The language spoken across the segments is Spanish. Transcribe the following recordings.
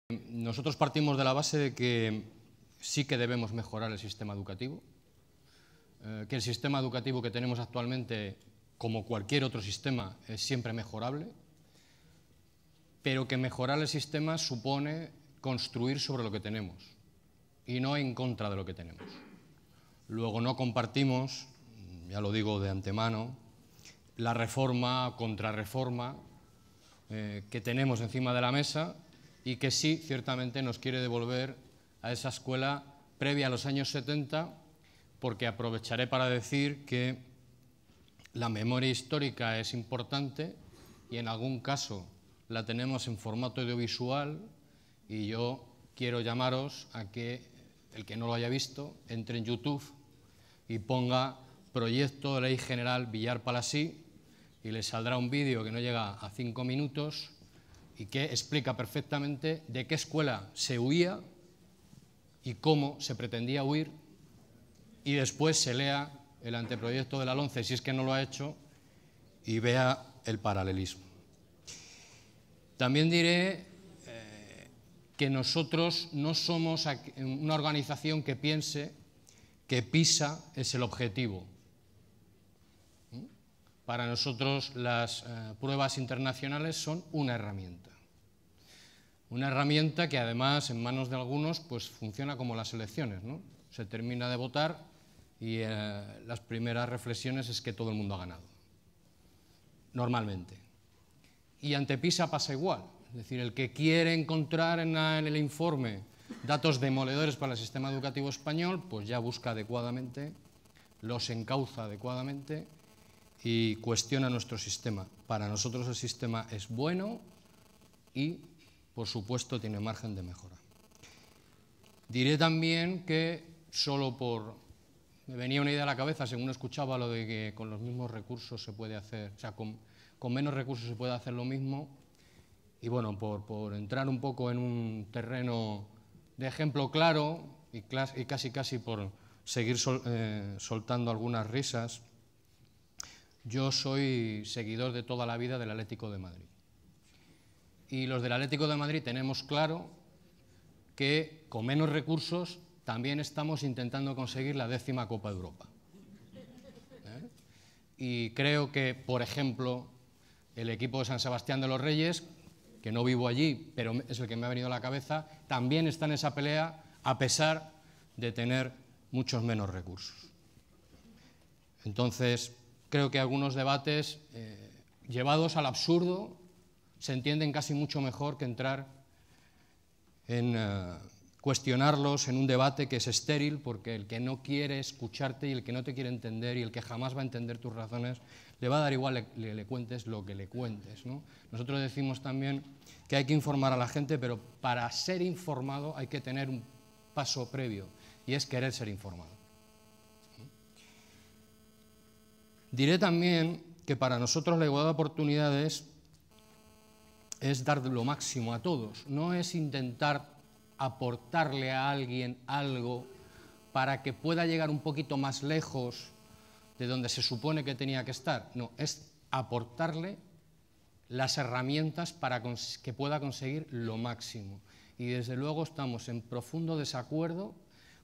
Nosotros partimos de la base de que sí que debemos mejorar el sistema educativo, que el sistema educativo que tenemos actualmente, como cualquier otro sistema, es siempre mejorable, pero que mejorar el sistema supone construir sobre lo que tenemos y no en contra de lo que tenemos. Luego no compartimos, ya lo digo de antemano, la reforma, contrarreforma que tenemos encima de la mesa y que sí, ciertamente, nos quiere devolver a esa escuela previa a los años 70, porque aprovecharé para decir que la memoria histórica es importante y en algún caso la tenemos en formato audiovisual, y yo quiero llamaros a que el que no lo haya visto entre en YouTube y ponga Proyecto de Ley General Villar-Palasí y le saldrá un vídeo que no llega a 5 minutos y que explica perfectamente de qué escuela se huía y cómo se pretendía huir, y después se lea el anteproyecto de la LOMCE, si es que no lo ha hecho, y vea el paralelismo. También diré que nosotros no somos una organización que piense que PISA es el objetivo. Para nosotros las pruebas internacionales son una herramienta. Una herramienta que además en manos de algunos pues funciona como las elecciones, ¿no? Se termina de votar y las primeras reflexiones es que todo el mundo ha ganado, normalmente. Y ante PISA pasa igual, es decir, el que quiere encontrar en el informe datos demoledores para el sistema educativo español, pues ya busca adecuadamente, los encauza adecuadamente y cuestiona nuestro sistema. Para nosotros el sistema es bueno y, por supuesto, tiene margen de mejora. Diré también que me venía una idea a la cabeza según escuchaba lo de que con los mismos recursos se puede hacer, o sea, con menos recursos se puede hacer lo mismo, y bueno, por entrar un poco en un terreno de ejemplo claro y casi por seguir soltando algunas risas, yo soy seguidor de toda la vida del Atlético de Madrid. Y los del Atlético de Madrid tenemos claro que con menos recursos también estamos intentando conseguir la 10ª Copa de Europa. Y creo que, por ejemplo, el equipo de San Sebastián de los Reyes, que no vivo allí, pero es el que me ha venido a la cabeza, también está en esa pelea a pesar de tener muchos menos recursos. Entonces, creo que algunos debates llevados al absurdo se entienden casi mucho mejor que entrar en cuestionarlos en un debate que es estéril, porque el que no quiere escucharte y el que no te quiere entender y el que jamás va a entender tus razones, le va a dar igual le cuentes lo que le cuentes, ¿no? Nosotros decimos también que hay que informar a la gente, pero para ser informado hay que tener un paso previo, y es querer ser informado. Diré también que para nosotros la igualdad de oportunidades es dar lo máximo a todos, no es intentar aportarle a alguien algo para que pueda llegar un poquito más lejos de donde se supone que tenía que estar. No, es aportarle las herramientas para que pueda conseguir lo máximo. Y desde luego estamos en profundo desacuerdo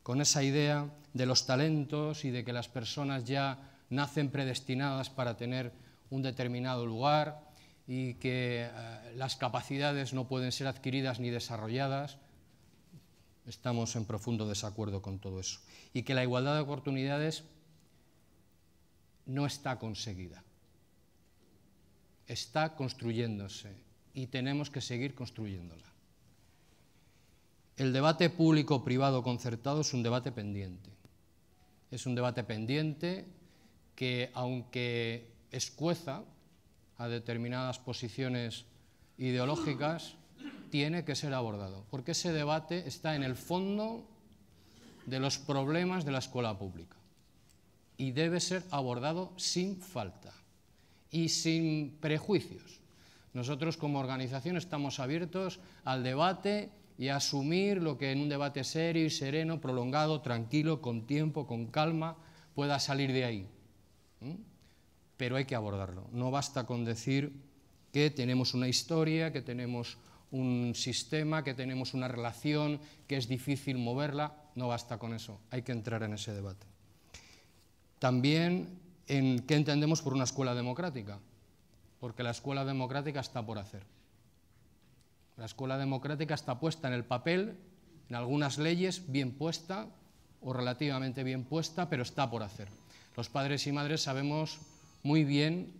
con esa idea de los talentos y de que las personas ya nacen predestinadas para tener un determinado lugar y que las capacidades no pueden ser adquiridas ni desarrolladas. Estamos en profundo desacuerdo con todo eso. Y que la igualdad de oportunidades no está conseguida. Está construyéndose y tenemos que seguir construyéndola. El debate público-privado concertado es un debate pendiente. Es un debate pendiente que, aunque escueza a determinadas posiciones ideológicas, tiene que ser abordado, porque ese debate está en el fondo de los problemas de la escuela pública y debe ser abordado sin falta y sin prejuicios. Nosotros como organización estamos abiertos al debate y a asumir lo que en un debate serio y sereno, prolongado, tranquilo, con tiempo, con calma, pueda salir de ahí. Pero hay que abordarlo. No basta con decir que tenemos una historia, que tenemos un sistema, que tenemos una relación, que es difícil moverla. No basta con eso, hay que entrar en ese debate. También en qué entendemos por una escuela democrática, porque la escuela democrática está por hacer. La escuela democrática está puesta en el papel, en algunas leyes, bien puesta o relativamente bien puesta, pero está por hacer. Los padres y madres sabemos muy bien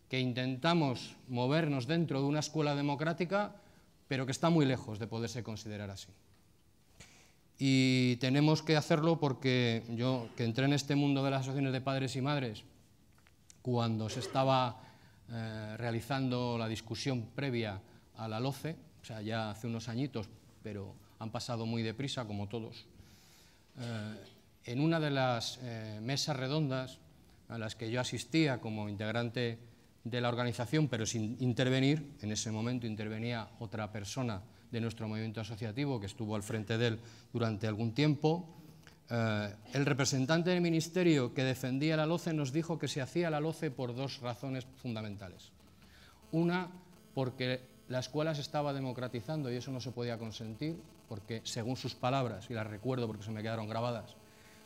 que intentamos movernos dentro de una escuela democrática, pero que está muy lejos de poderse considerar así. Y tenemos que hacerlo porque yo, que entré en este mundo de las asociaciones de padres y madres, cuando se estaba realizando la discusión previa a la LOCE, o sea, ya hace unos añitos, pero han pasado muy deprisa, como todos, en una de las mesas redondas a las que yo asistía como integrante de la organización, pero sin intervenir, en ese momento intervenía otra persona de nuestro movimiento asociativo que estuvo al frente de él durante algún tiempo, el representante del ministerio que defendía la LOCE nos dijo que se hacía la LOCE por dos razones fundamentales. Una, porque la escuela se estaba democratizando y eso no se podía consentir, porque según sus palabras, y las recuerdo porque se me quedaron grabadas,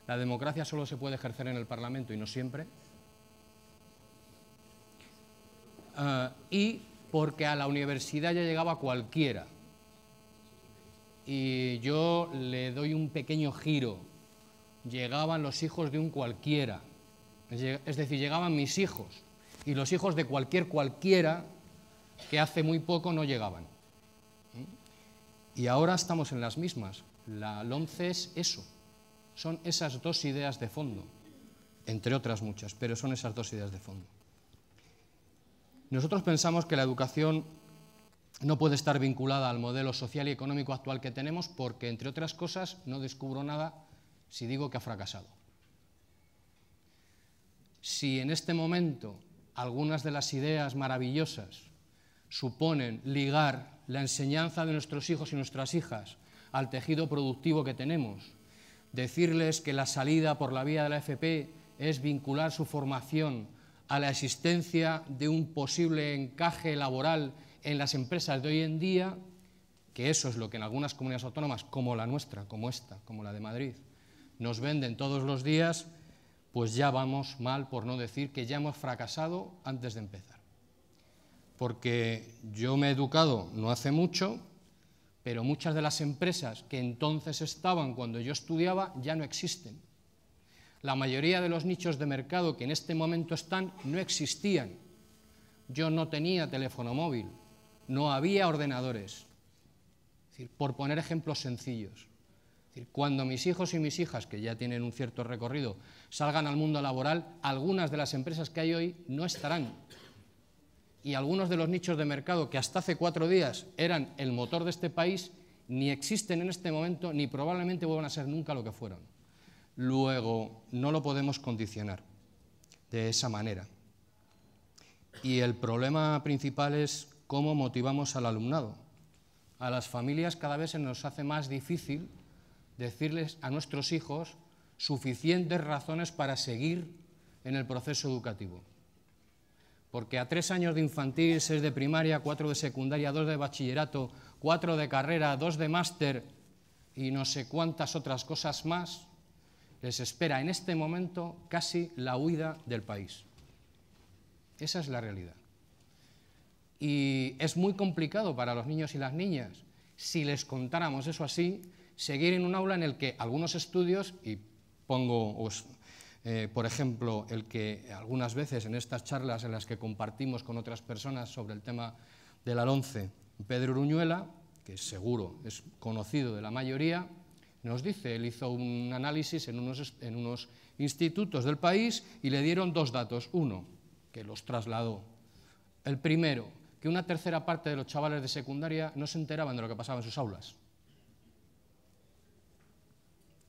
la democracia solo se puede ejercer en el Parlamento y no siempre. Y porque a la universidad ya llegaba cualquiera. Y yo le doy un pequeño giro. Llegaban los hijos de un cualquiera. Es decir, llegaban mis hijos y los hijos de cualquiera que hace muy poco no llegaban. Y ahora estamos en las mismas. La LOMCE es eso. Son esas dos ideas de fondo, entre otras muchas, pero son esas dos ideas de fondo. Nosotros pensamos que la educación no puede estar vinculada al modelo social y económico actual que tenemos porque, entre otras cosas, no descubro nada si digo que ha fracasado. Si en este momento algunas de las ideas maravillosas suponen ligar la enseñanza de nuestros hijos y nuestras hijas al tejido productivo que tenemos, decirles que la salida por la vía de la FP es vincular su formación a la existencia de un posible encaje laboral en las empresas de hoy en día, que eso es lo que en algunas comunidades autónomas, como la nuestra, como esta, como la de Madrid, nos venden todos los días, pues ya vamos mal, por no decir que ya hemos fracasado antes de empezar. Porque yo me he educado no hace mucho, pero muchas de las empresas que entonces estaban cuando yo estudiaba ya no existen. La mayoría de los nichos de mercado que en este momento están no existían. Yo no tenía teléfono móvil, no había ordenadores. Es decir, por poner ejemplos sencillos. Es decir, cuando mis hijos y mis hijas, que ya tienen un cierto recorrido, salgan al mundo laboral, algunas de las empresas que hay hoy no estarán. Y algunos de los nichos de mercado que hasta hace 4 días eran el motor de este país, ni existen en este momento, ni probablemente vuelvan a ser nunca lo que fueron. Luego, no lo podemos condicionar de esa manera. Y el problema principal es cómo motivamos al alumnado. A las familias cada vez se nos hace más difícil decirles a nuestros hijos suficientes razones para seguir en el proceso educativo. Porque a 3 años de infantil, 6 de primaria, 4 de secundaria, 2 de bachillerato, 4 de carrera, 2 de máster y no sé cuántas otras cosas más, les espera en este momento casi la huida del país. Esa es la realidad. Y es muy complicado para los niños y las niñas, si les contáramos eso así, seguir en un aula en el que algunos estudios, y pongo, por ejemplo, el que algunas veces en estas charlas en las que compartimos con otras personas sobre el tema de la LOMCE, Pedro Uruñuela, que seguro es conocido de la mayoría, nos dice, él hizo un análisis en unos institutos del país y le dieron 2 datos. Uno, que los trasladó. El primero, que una tercera parte de los chavales de secundaria no se enteraban de lo que pasaba en sus aulas.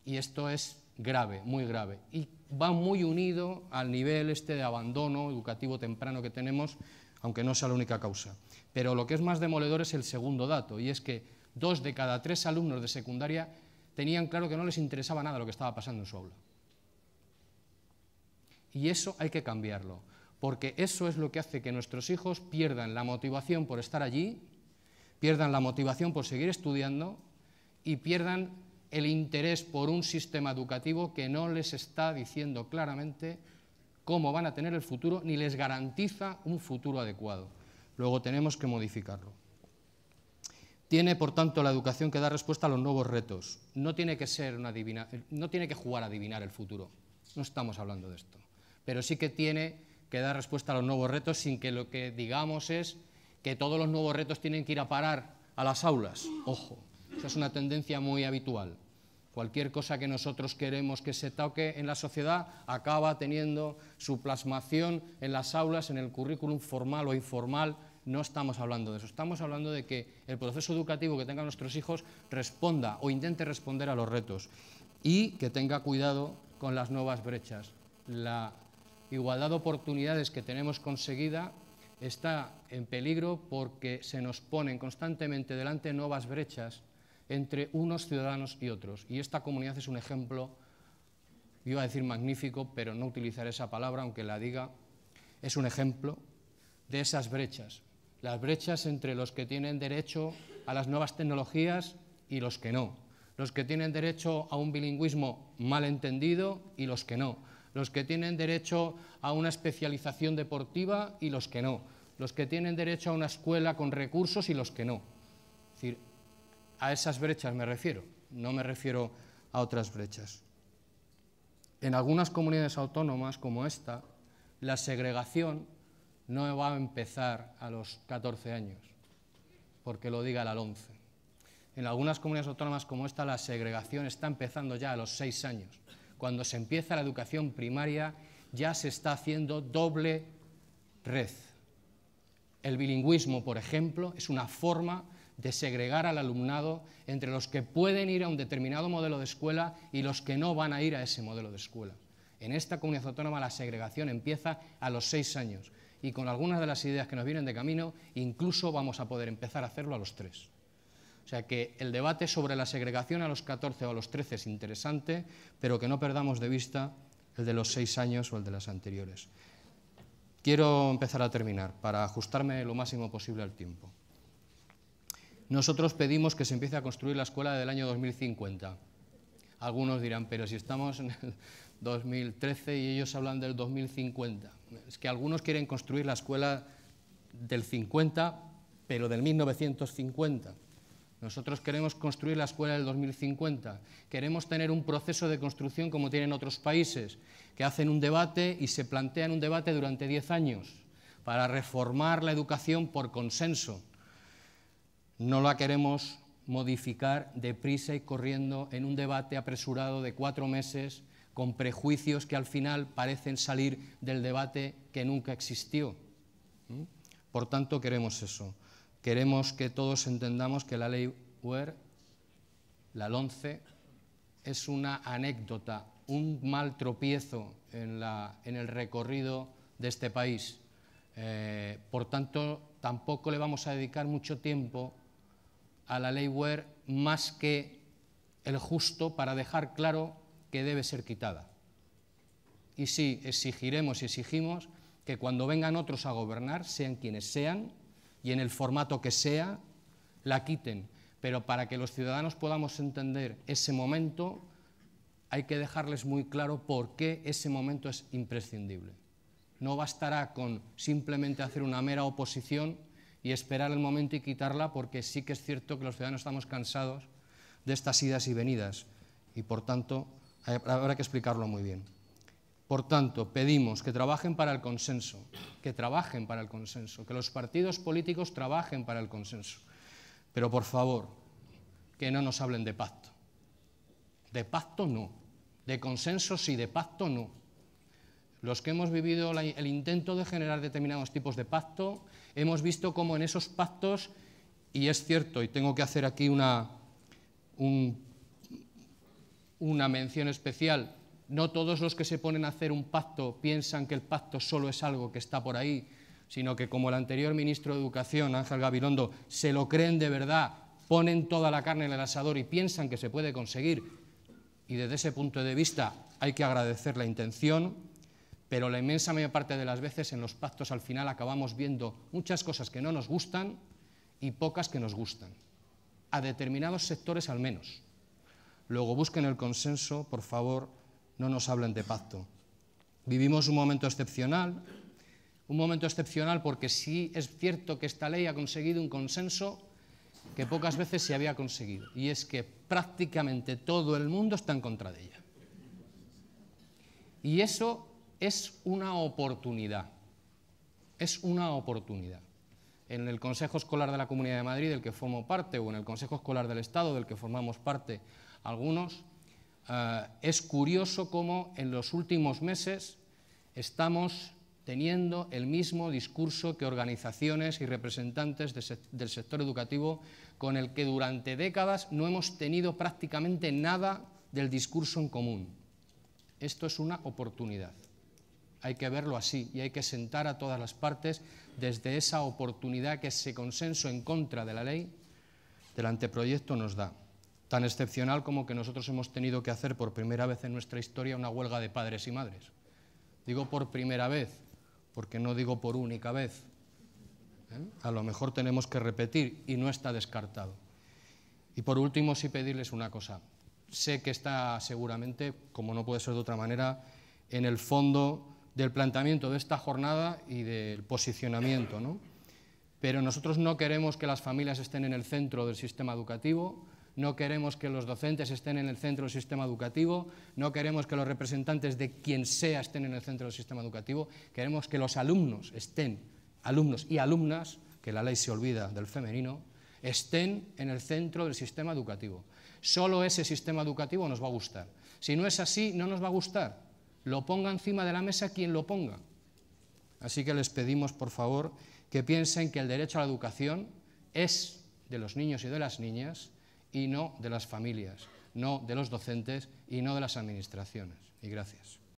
Y esto es grave, muy grave. Y va muy unido al nivel de abandono educativo temprano que tenemos, aunque no sea la única causa. Pero lo que es más demoledor es el segundo dato, y es que 2 de cada 3 alumnos de secundaria tenían claro que no les interesaba nada lo que estaba pasando en su aula. Y eso hay que cambiarlo, porque eso es lo que hace que nuestros hijos pierdan la motivación por estar allí, pierdan la motivación por seguir estudiando y pierdan el interés por un sistema educativo que no les está diciendo claramente cómo van a tener el futuro ni les garantiza un futuro adecuado. Luego tenemos que modificarlo. Tiene, por tanto, la educación que dar respuesta a los nuevos retos. No tiene que jugar a adivinar el futuro. No estamos hablando de esto. Pero sí que tiene que dar respuesta a los nuevos retos sin que lo que digamos es que todos los nuevos retos tienen que ir a parar a las aulas. Ojo, esa es una tendencia muy habitual. Cualquier cosa que nosotros queremos que se toque en la sociedad acaba teniendo su plasmación en las aulas, en el currículum formal o informal. No estamos hablando de eso, estamos hablando de que el proceso educativo que tengan nuestros hijos responda o intente responder a los retos y que tenga cuidado con las nuevas brechas. La igualdad de oportunidades que tenemos conseguida está en peligro porque se nos ponen constantemente delante nuevas brechas entre unos ciudadanos y otros. Y esta comunidad es un ejemplo, iba a decir magnífico, pero no utilizaré esa palabra, aunque la diga, es un ejemplo de esas brechas. Las brechas entre los que tienen derecho a las nuevas tecnologías y los que no. Los que tienen derecho a un bilingüismo mal entendido y los que no. Los que tienen derecho a una especialización deportiva y los que no. Los que tienen derecho a una escuela con recursos y los que no. Es decir, a esas brechas me refiero, no me refiero a otras brechas. En algunas comunidades autónomas como esta, la segregación no va a empezar a los 14 años, porque lo diga la LOMCE. En algunas comunidades autónomas como esta, la segregación está empezando ya a los 6 años. Cuando se empieza la educación primaria, ya se está haciendo doble red. El bilingüismo, por ejemplo, es una forma de segregar al alumnado entre los que pueden ir a un determinado modelo de escuela y los que no van a ir a ese modelo de escuela. En esta comunidad autónoma la segregación empieza a los 6 años y con algunas de las ideas que nos vienen de camino incluso vamos a poder empezar a hacerlo a los 3. O sea que el debate sobre la segregación a los 14 o a los 13 es interesante, pero que no perdamos de vista el de los 6 años o el de las anteriores. Quiero empezar a terminar para ajustarme lo máximo posible al tiempo. Nosotros pedimos que se empiece a construir la escuela del año 2050. Algunos dirán, pero si estamos en el 2013 y ellos hablan del 2050. Es que algunos quieren construir la escuela del 50, pero del 1950. Nosotros queremos construir la escuela del 2050. Queremos tener un proceso de construcción como tienen otros países, que hacen un debate y se plantean un debate durante 10 años para reformar la educación por consenso. No la queremos modificar deprisa y corriendo en un debate apresurado de 4 meses con prejuicios que al final parecen salir del debate que nunca existió. Por tanto, queremos eso. Queremos que todos entendamos que la ley Wert, la LOMCE, es una anécdota, un mal tropiezo en el recorrido de este país. Por tanto, tampoco le vamos a dedicar mucho tiempo a la ley Wert más que el justo para dejar claro que debe ser quitada. Y sí, exigiremos y exigimos que cuando vengan otros a gobernar, sean quienes sean y en el formato que sea, la quiten. Pero para que los ciudadanos podamos entender ese momento, hay que dejarles muy claro por qué ese momento es imprescindible. No bastará con simplemente hacer una mera oposición y esperar el momento y quitarla, porque sí que es cierto que los ciudadanos estamos cansados de estas idas y venidas y, por tanto, habrá que explicarlo muy bien. Por tanto, pedimos que trabajen para el consenso, que los partidos políticos trabajen para el consenso, pero, por favor, que no nos hablen de pacto. De pacto no, de consenso sí, de pacto no. Los que hemos vivido el intento de generar determinados tipos de pacto, hemos visto cómo en esos pactos, y es cierto, y tengo que hacer aquí una mención especial, no todos los que se ponen a hacer un pacto piensan que el pacto solo es algo que está por ahí, sino que, como el anterior ministro de Educación, Ángel Gabilondo, se lo creen de verdad, ponen toda la carne en el asador y piensan que se puede conseguir. Y desde ese punto de vista hay que agradecer la intención, pero la inmensa mayor parte de las veces en los pactos al final acabamos viendo muchas cosas que no nos gustan y pocas que nos gustan, a determinados sectores al menos. Luego busquen el consenso, por favor, no nos hablen de pacto. Vivimos un momento excepcional porque sí es cierto que esta ley ha conseguido un consenso que pocas veces se había conseguido, y es que prácticamente todo el mundo está en contra de ella. Y eso es una oportunidad, En el Consejo Escolar de la Comunidad de Madrid, del que formo parte, o en el Consejo Escolar del Estado, del que formamos parte algunos, es curioso cómo en los últimos meses estamos teniendo el mismo discurso que organizaciones y representantes del sector educativo, con el que durante décadas no hemos tenido prácticamente nada del discurso en común. Esto es una oportunidad. Hay que verlo así y hay que sentar a todas las partes desde esa oportunidad que ese consenso en contra de la ley del anteproyecto nos da. Tan excepcional como que nosotros hemos tenido que hacer por primera vez en nuestra historia una huelga de padres y madres. Digo por primera vez, porque no digo por única vez. A lo mejor tenemos que repetir y no está descartado. Y por último, sí pedirles una cosa. Sé que está seguramente, como no puede ser de otra manera, en el fondo del planteamiento de esta jornada y del posicionamiento, ¿no? Pero nosotros no queremos que las familias estén en el centro del sistema educativo, no queremos que los docentes estén en el centro del sistema educativo, no queremos que los representantes de quien sea estén en el centro del sistema educativo, queremos que los alumnos estén, alumnos y alumnas, que la ley se olvida del femenino, estén en el centro del sistema educativo. Solo ese sistema educativo nos va a gustar. Si no es así, no nos va a gustar. Lo ponga encima de la mesa quien lo ponga. Así que les pedimos, por favor, que piensen que el derecho a la educación es de los niños y de las niñas y no de las familias, no de los docentes y no de las administraciones. Y gracias.